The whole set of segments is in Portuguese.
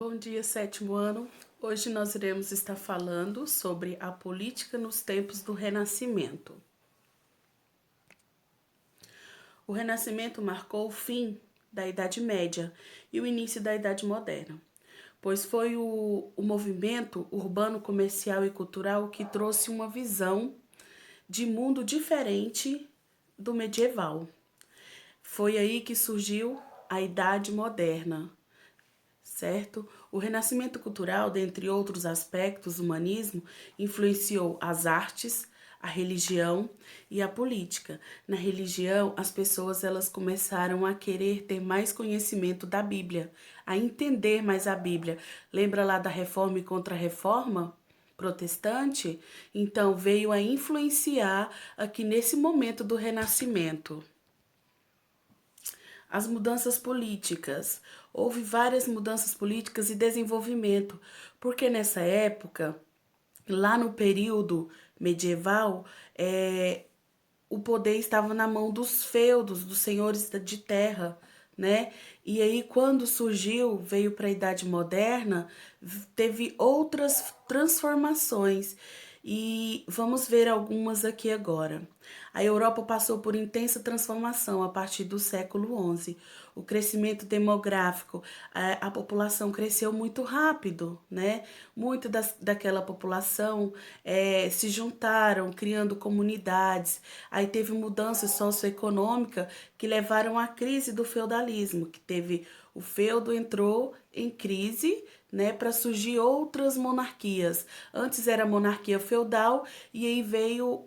Bom dia, sétimo ano. Hoje nós iremos estar falando sobre a política nos tempos do Renascimento. O Renascimento marcou o fim da Idade Média e o início da Idade Moderna, pois foi o movimento urbano, comercial e cultural que trouxe uma visão de mundo diferente do medieval. Foi aí que surgiu a Idade Moderna, certo? O renascimento cultural, dentre outros aspectos do humanismo, influenciou as artes, a religião e a política. Na religião, as pessoas elas começaram a querer ter mais conhecimento da Bíblia, a entender mais a Bíblia. Lembra lá da Reforma e Contra-Reforma protestante? Então veio a influenciar aqui nesse momento do Renascimento. As mudanças políticas. Houve várias mudanças políticas e desenvolvimento, porque nessa época, lá no período medieval, o poder estava na mão dos feudos, dos senhores de terra, né? E aí, quando surgiu, veio para a Idade Moderna, teve outras transformações. E vamos ver algumas aqui agora. A Europa passou por intensa transformação a partir do século XI. O crescimento demográfico, a população cresceu muito rápido, né? Muito daquela população se juntaram, criando comunidades. Aí teve mudanças socioeconômicas que levaram à crise do feudalismo, que teve o feudo entrou em crise, né, para surgir outras monarquias. Antes era a monarquia feudal e aí veio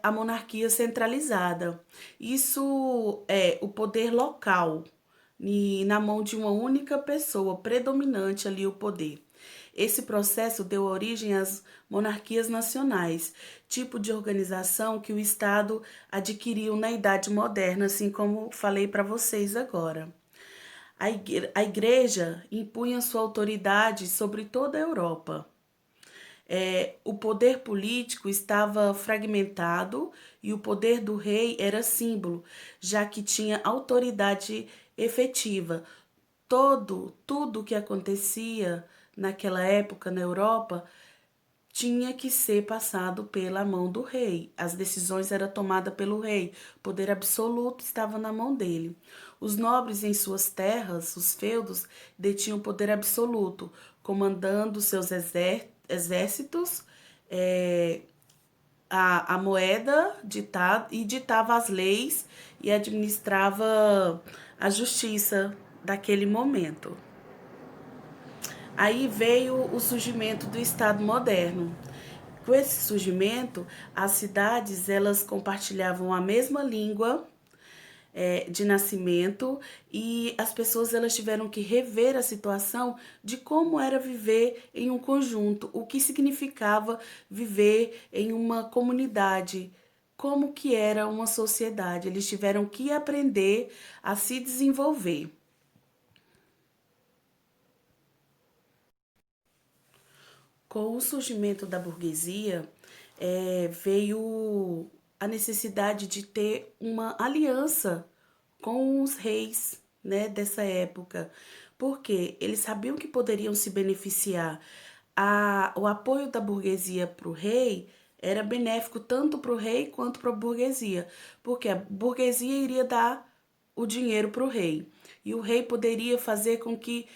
a monarquia centralizada. Isso é o poder local e na mão de uma única pessoa, predominante ali o poder. Esse processo deu origem às monarquias nacionais, tipo de organização que o Estado adquiriu na Idade Moderna, assim como falei para vocês agora. A igreja impunha sua autoridade sobre toda a Europa. O poder político estava fragmentado e o poder do rei era símbolo, já que tinha autoridade efetiva. Tudo que acontecia naquela época na Europa tinha que ser passado pela mão do rei. As decisões eram tomadas pelo rei. O poder absoluto estava na mão dele. Os nobres em suas terras, os feudos, detinham poder absoluto, comandando seus exércitos, a moeda ditava as leis e administrava a justiça daquele momento. Aí veio o surgimento do Estado moderno. Com esse surgimento, as cidades elas compartilhavam a mesma língua de nascimento e as pessoas elas tiveram que rever a situação de como era viver em um conjunto, o que significava viver em uma comunidade, como que era uma sociedade. Eles tiveram que aprender a se desenvolver. Com o surgimento da burguesia, veio a necessidade de ter uma aliança com os reis, né, dessa época, porque eles sabiam que poderiam se beneficiar. O apoio da burguesia para o rei era benéfico tanto para o rei quanto para a burguesia, porque a burguesia iria dar o dinheiro para o rei e o rei poderia fazer com que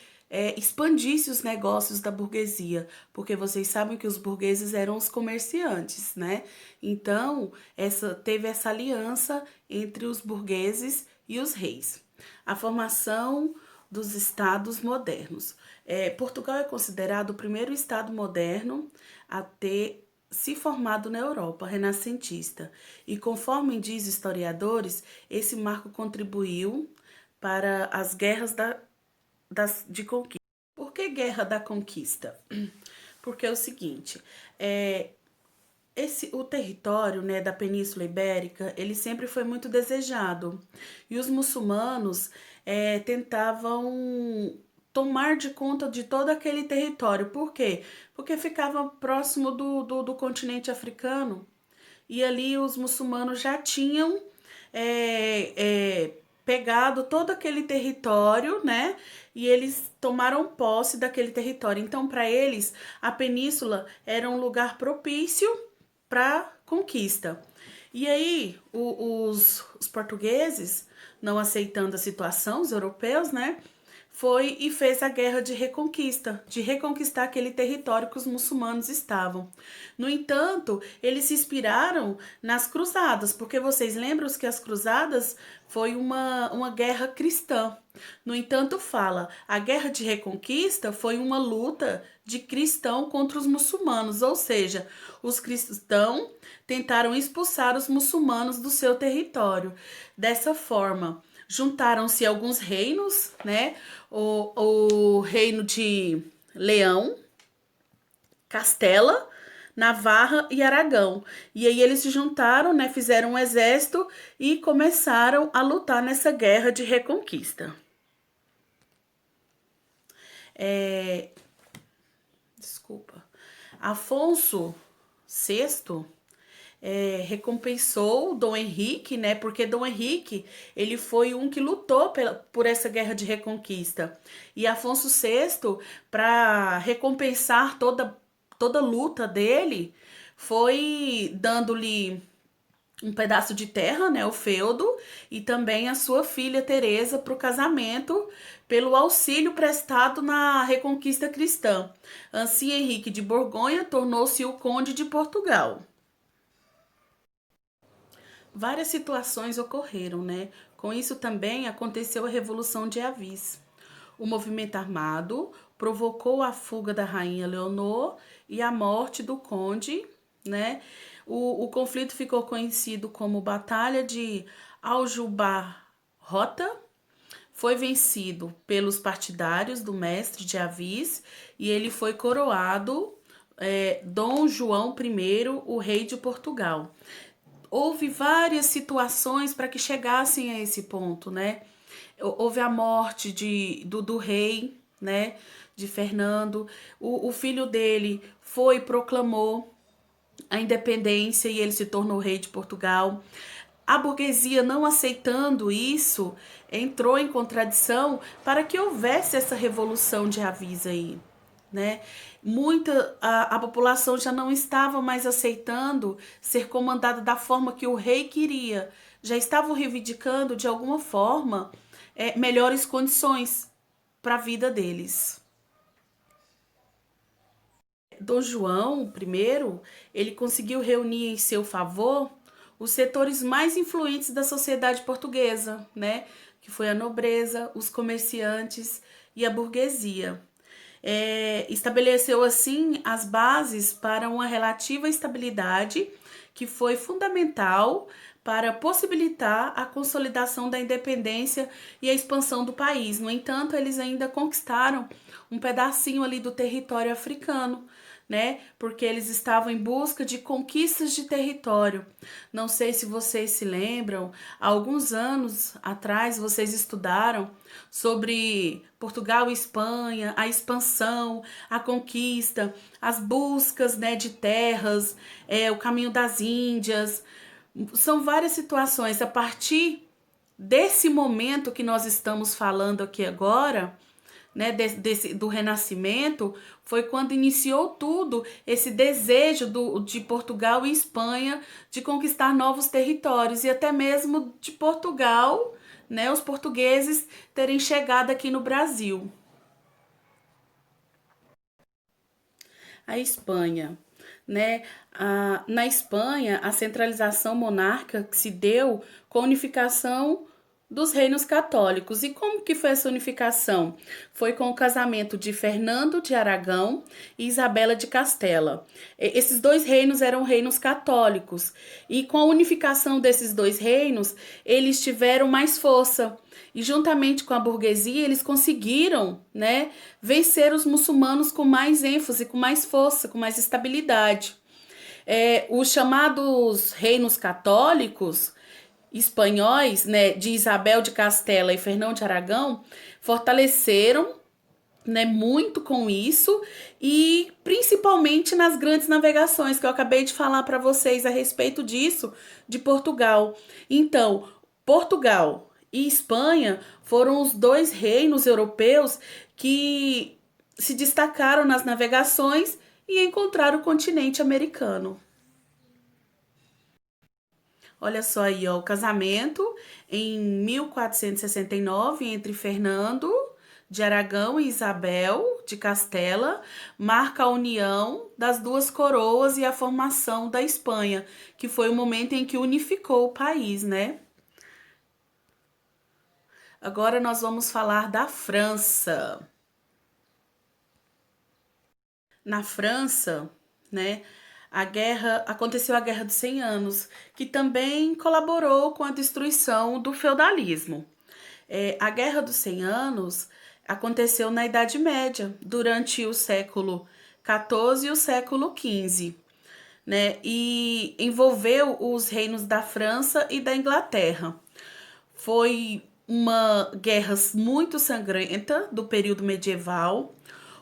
expandisse os negócios da burguesia, porque vocês sabem que os burgueses eram os comerciantes, né? Então, teve essa aliança entre os burgueses e os reis. A formação dos estados modernos. Portugal é considerado o primeiro estado moderno a ter se formado na Europa renascentista. E conforme diz historiadores, esse marco contribuiu para as guerras de conquista. Por que guerra da conquista? Porque é o seguinte, o território, né, da Península Ibérica, ele sempre foi muito desejado. E os muçulmanos tentavam tomar de conta de todo aquele território. Por quê? Porque ficava próximo do continente africano. E ali os muçulmanos já tinham pegado todo aquele território, né? e eles tomaram posse daquele território. Então, para eles, a península era um lugar propício para conquista. E aí, os portugueses, não aceitando a situação, os europeus, né, foi e fez a guerra de reconquistar aquele território que os muçulmanos estavam. No entanto, eles se inspiraram nas cruzadas, porque vocês lembram que as cruzadas foi uma guerra cristã. No entanto, fala, a guerra de reconquista foi uma luta de cristão contra os muçulmanos, ou seja, os cristãos tentaram expulsar os muçulmanos do seu território. Dessa forma, juntaram-se alguns reinos, né? O reino de Leão, Castela, Navarra e Aragão. E aí eles se juntaram, né? Fizeram um exército e começaram a lutar nessa guerra de reconquista. Desculpa. Afonso VI recompensou Dom Henrique, né? Porque Dom Henrique, ele foi um que lutou por essa guerra de reconquista. E Afonso VI, para recompensar toda a luta dele, foi dando-lhe um pedaço de terra, né, o feudo, e também a sua filha Teresa para o casamento, pelo auxílio prestado na Reconquista Cristã. Assim, Henrique de Borgonha tornou-se o conde de Portugal. Várias situações ocorreram, né? Com isso também aconteceu a Revolução de Avis. O movimento armado provocou a fuga da rainha Leonor e a morte do conde, né? O conflito ficou conhecido como Batalha de Aljubarrota. Foi vencido pelos partidários do mestre de Avis e ele foi coroado Dom João I, o rei de Portugal. Houve várias situações para que chegassem a esse ponto, né? Houve a morte do rei, né? De Fernando. O filho dele proclamou a independência e ele se tornou rei de Portugal. A burguesia, não aceitando isso, entrou em contradição para que houvesse essa revolução de Avis aí, né? A população já não estava mais aceitando ser comandada da forma que o rei queria, já estavam reivindicando de alguma forma melhores condições para a vida deles. Dom João I, ele conseguiu reunir em seu favor os setores mais influentes da sociedade portuguesa, né? Que foi a nobreza, os comerciantes e a burguesia. Estabeleceu assim as bases para uma relativa estabilidade que foi fundamental para possibilitar a consolidação da independência e a expansão do país. No entanto, eles ainda conquistaram um pedacinho ali do território africano, né? Porque eles estavam em busca de conquistas de território. Não sei se vocês se lembram, há alguns anos atrás vocês estudaram sobre Portugal e Espanha, a expansão, a conquista, as buscas, né, de terras, o caminho das Índias. São várias situações. A partir desse momento que nós estamos falando aqui agora, né, do Renascimento, foi quando iniciou tudo esse desejo de Portugal e Espanha de conquistar novos territórios e até mesmo de Portugal, né, os portugueses terem chegado aqui no Brasil. A Espanha, né? Na Espanha, a centralização monárquica que se deu com a unificação dos reinos católicos. E como que foi essa unificação? Foi com o casamento de Fernando de Aragão e Isabela de Castela. Esses dois reinos eram reinos católicos. E com a unificação desses dois reinos, eles tiveram mais força. E juntamente com a burguesia, eles conseguiram, né, vencer os muçulmanos com mais ênfase, com mais força, com mais estabilidade. Os chamados reinos católicos espanhóis, né, de Isabel de Castela e Fernão de Aragão, fortaleceram, né, muito com isso e principalmente nas grandes navegações que eu acabei de falar para vocês a respeito disso de Portugal. Então, Portugal e Espanha foram os dois reinos europeus que se destacaram nas navegações e encontraram o continente americano. Olha só aí, ó, o casamento em 1469 entre Fernando de Aragão e Isabel de Castela marca a união das duas coroas e a formação da Espanha, que foi o momento em que unificou o país, né? Agora nós vamos falar da França. Na França, né, aconteceu a Guerra dos 100 Anos, que também colaborou com a destruição do feudalismo. A Guerra dos 100 Anos aconteceu na Idade Média, durante o século XIV e o século XV, né, e envolveu os reinos da França e da Inglaterra. Foi uma guerra muito sangrenta do período medieval.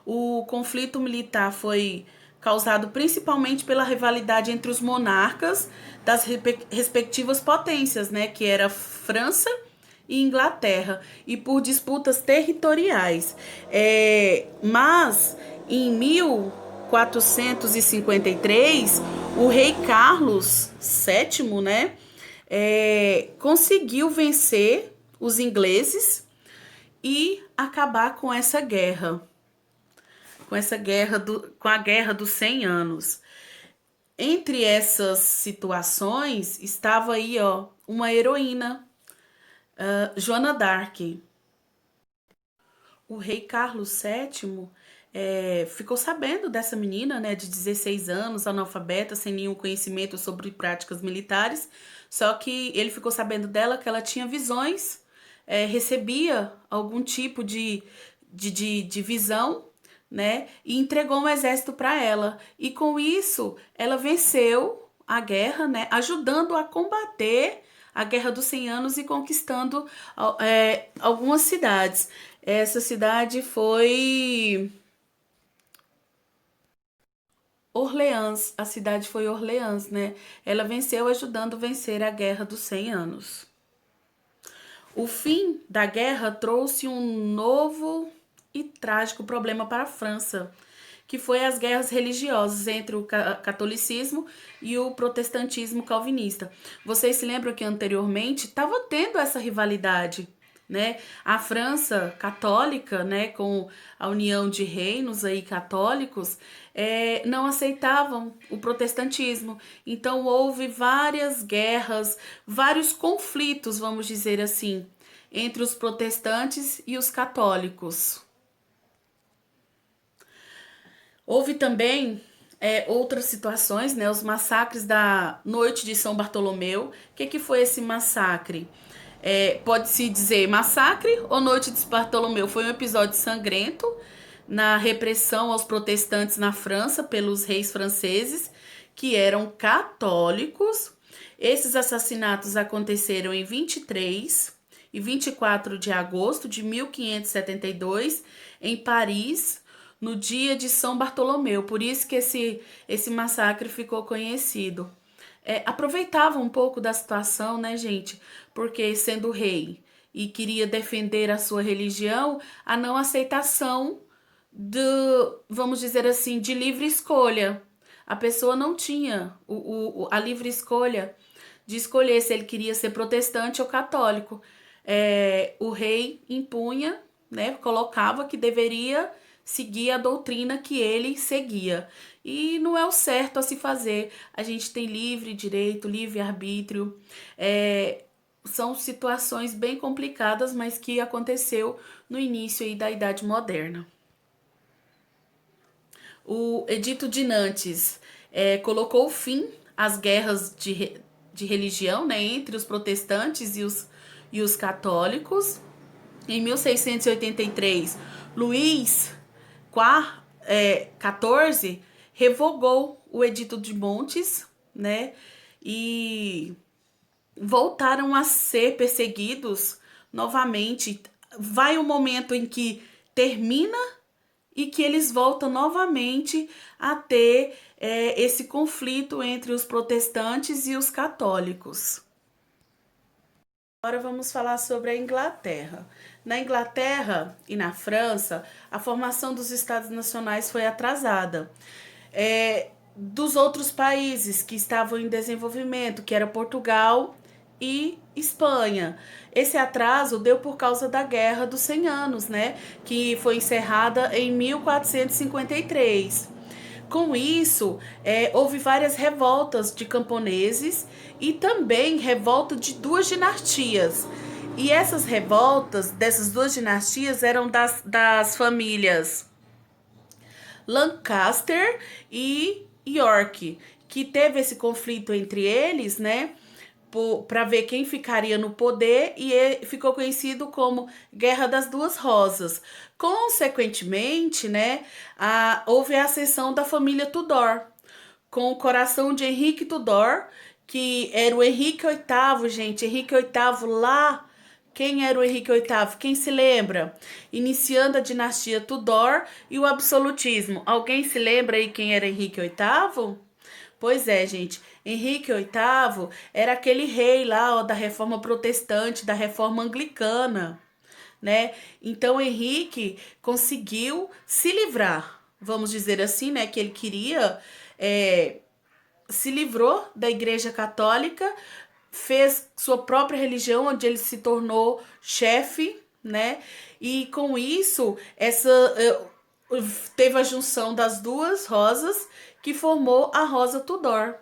O conflito militar foi causado principalmente pela rivalidade entre os monarcas das respectivas potências, né, que era França e Inglaterra, e por disputas territoriais. Mas em 1453, o rei Carlos VII, né, conseguiu vencer os ingleses e acabar com essa guerra, com a guerra dos 100 anos. Entre essas situações estava aí, ó, uma heroína, Joana d'Arc. O rei Carlos VII ficou sabendo dessa menina, né, de 16 anos, analfabeta, sem nenhum conhecimento sobre práticas militares, só que ele ficou sabendo dela que ela tinha visões, recebia algum tipo de visão, né, e entregou um exército para ela. E com isso, ela venceu a guerra, né, ajudando a combater a Guerra dos 100 Anos e conquistando algumas cidades. Essa cidade foi Orleans, a cidade foi Orleans, né? Ela venceu ajudando a vencer a Guerra dos 100 Anos. O fim da guerra trouxe um novo e trágico problema para a França, que foi as guerras religiosas entre o catolicismo e o protestantismo calvinista. Vocês se lembram que anteriormente estava tendo essa rivalidade, né? A França católica, né, com a união de reinos aí católicos, não aceitavam o protestantismo. Então houve várias guerras, vários conflitos, vamos dizer assim, entre os protestantes e os católicos. Houve também outras situações, né? Os massacres da Noite de São Bartolomeu. O que foi esse massacre? Pode-se dizer massacre ou Noite de Bartolomeu? Foi um episódio sangrento na repressão aos protestantes na França pelos reis franceses, que eram católicos. Esses assassinatos aconteceram em 23 e 24 de agosto de 1572, em Paris, no dia de São Bartolomeu. Por isso que esse massacre ficou conhecido. Aproveitava um pouco da situação, né, gente? Porque sendo rei e queria defender a sua religião, a não aceitação vamos dizer assim, de livre escolha. A pessoa não tinha a livre escolha de escolher se ele queria ser protestante ou católico. O rei impunha, né, colocava que deveria seguir a doutrina que ele seguia. E não é o certo a se fazer. A gente tem livre direito, livre arbítrio. São situações bem complicadas, mas que aconteceu no início aí da Idade Moderna. O Edito de Nantes colocou fim às guerras de religião, né, entre os protestantes e os católicos. Em 1683, Luís XIV revogou o Edito de Montes, né, e voltaram a ser perseguidos novamente. Vai um momento em que termina e que eles voltam novamente a ter esse conflito entre os protestantes e os católicos. Agora vamos falar sobre a Inglaterra. Na Inglaterra e na França, a formação dos estados nacionais foi atrasada. Dos outros países que estavam em desenvolvimento, que era Portugal e Espanha. Esse atraso deu por causa da Guerra dos 100 Anos, né? Que foi encerrada em 1453. Com isso, houve várias revoltas de camponeses e também revolta de duas dinastias. E essas revoltas dessas duas dinastias eram das famílias Lancaster e York, que teve esse conflito entre eles, né? Para ver quem ficaria no poder e ficou conhecido como Guerra das Duas Rosas. Consequentemente, né, houve a ascensão da família Tudor, com o coração de Henrique Tudor, que era o Henrique VIII, gente. Henrique VIII lá. Quem era o Henrique VIII? Quem se lembra? Iniciando a dinastia Tudor e o absolutismo. Alguém se lembra aí quem era Henrique VIII? Pois é, gente. Henrique VIII era aquele rei lá, ó, da reforma protestante, da reforma anglicana, né? Então Henrique conseguiu se livrar, vamos dizer assim, né? Que ele queria, se livrou da Igreja Católica, fez sua própria religião, onde ele se tornou chefe, né? E com isso, teve a junção das duas rosas que formou a Rosa Tudor.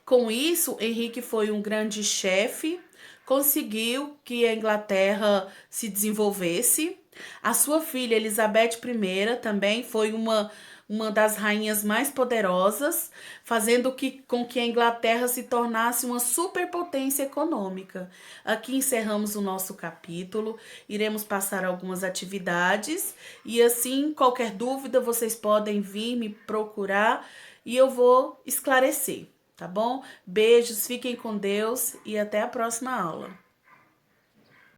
Com isso, Henrique foi um grande chefe, conseguiu que a Inglaterra se desenvolvesse. A sua filha Elizabeth I também foi uma das rainhas mais poderosas, fazendo com que a Inglaterra se tornasse uma superpotência econômica. Aqui encerramos o nosso capítulo, iremos passar algumas atividades e assim, qualquer dúvida, vocês podem vir me procurar e eu vou esclarecer. Tá bom? Beijos, fiquem com Deus e até a próxima aula.